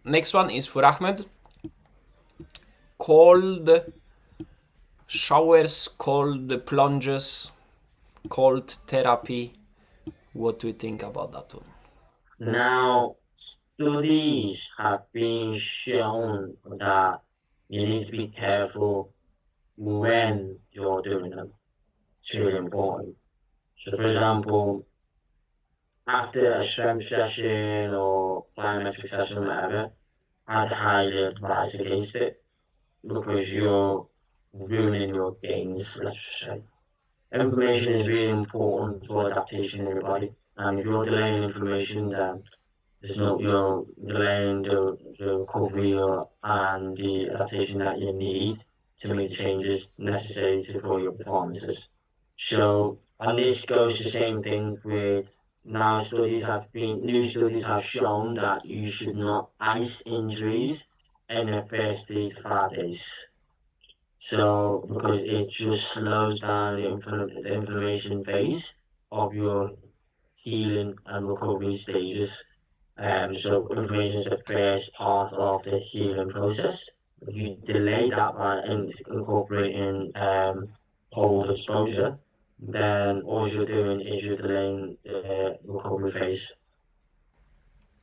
Next one is for Ahmed. Cold showers, cold plunges, cold therapy. What do you think about that one? Now, studies have been shown that you need to be careful when you're doing them. It's really important. So, for example, after a strength session or plyometric session, whatever, I'd highly advise against it because you're ruining your gains, let's just say. Inflammation is really important for adaptation in your body. And if you're delaying inflammation, then there's no you're delaying the recovery and the adaptation that you need to make the changes necessary for your performances. So, and this goes the same thing with now new studies have shown that you should not ice injuries in the first 3 to 5 days. So, because it just slows down the inflammation phase of your healing and recovery stages. So inflammation is the first part of the healing process. If you delay that by incorporating cold exposure, then all you're doing is you're delaying the recovery phase.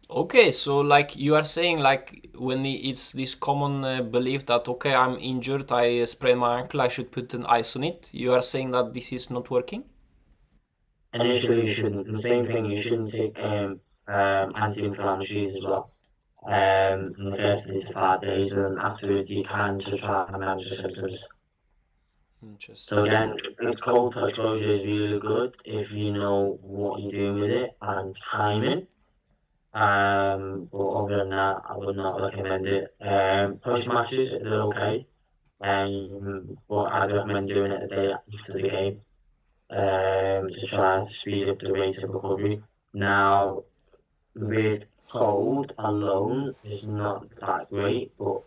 Okay, so like you are saying, like when it's this common belief that okay, I'm injured, I sprained my ankle, I should put an ice on it. You are saying that this is not working? Initially, you shouldn't. And the same thing, you shouldn't take anti-inflammatories as well. In the first 3 to 5 days, and afterwards you can to try and manage the symptoms. So Interesting. again, cold exposure is really good if you know what you're doing with it and timing. But other than that, I would not recommend it. Post matches, they're okay. But I'd recommend doing it the day after the game. To try and speed up the rate of recovery. Now, with cold alone is not that great, but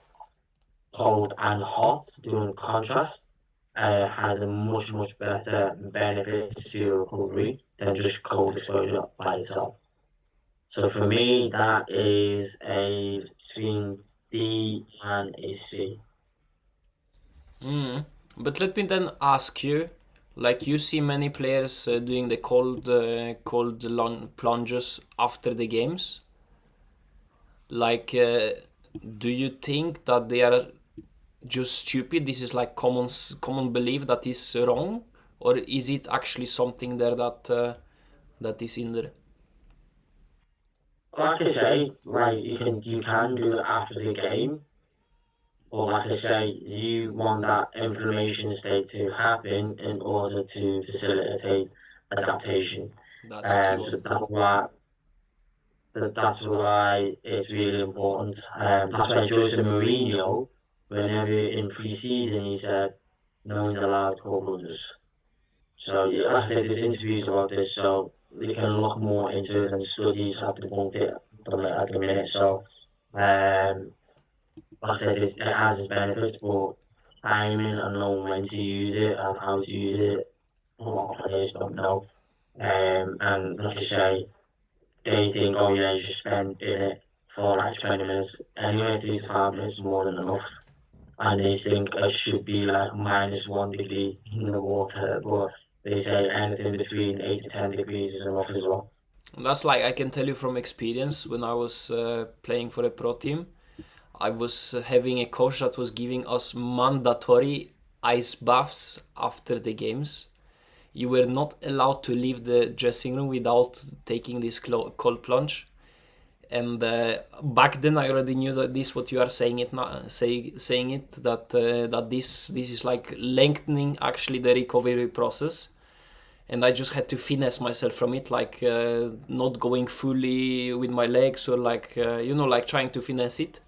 cold and hot doing contrast has a much better benefit to your recovery than just cold exposure by itself. So for me, that is a between D and a C. Mm. But let me then ask you, like you see many players doing the cold plunges after the games. Like, do you think that they are just stupid? This is like common belief that is wrong, or is it actually something there that is in there? Like I say, like you can do it after the game, but like I say, you want that inflammation state to happen in order to facilitate adaptation. That's a key So one. that's why it's really important. That's why Jose Mourinho, whenever in pre-season, he said no one's allowed cold plunges. So yeah, like I said, there's interviews about this, so they can look more into it, and studies have debunked it at the minute. So um, like I said, it has its benefits, but timing and knowing when to use it and how to use it, a lot of players don't know. And like I say, they think, oh yeah, you should spend in it for like 20 minutes. Anyway, 3 to 5 minutes is more than enough. And they think it should be like -1 degree in the water, but they say anything between 8 to 10 degrees is enough as well. That's like I can tell you from experience when I was playing for a pro team. I was having a coach that was giving us mandatory ice baths after the games. You were not allowed to leave the dressing room without taking this cold plunge. And back then, I already knew that this what you are saying it now, saying it that this is like lengthening actually the recovery process. And I just had to finesse myself from it, like not going fully with my legs or like like trying to finesse it.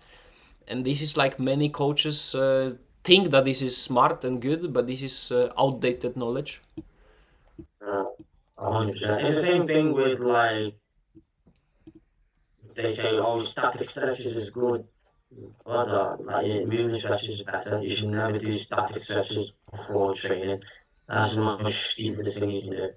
And this is like many coaches think that this is smart and good, but this is outdated knowledge. Uh, 100%. It's the same thing with like they say, oh, static stretches is good. Other like movement stretches is better. You should never do static stretches before training. That's the most stupidest thing you can do.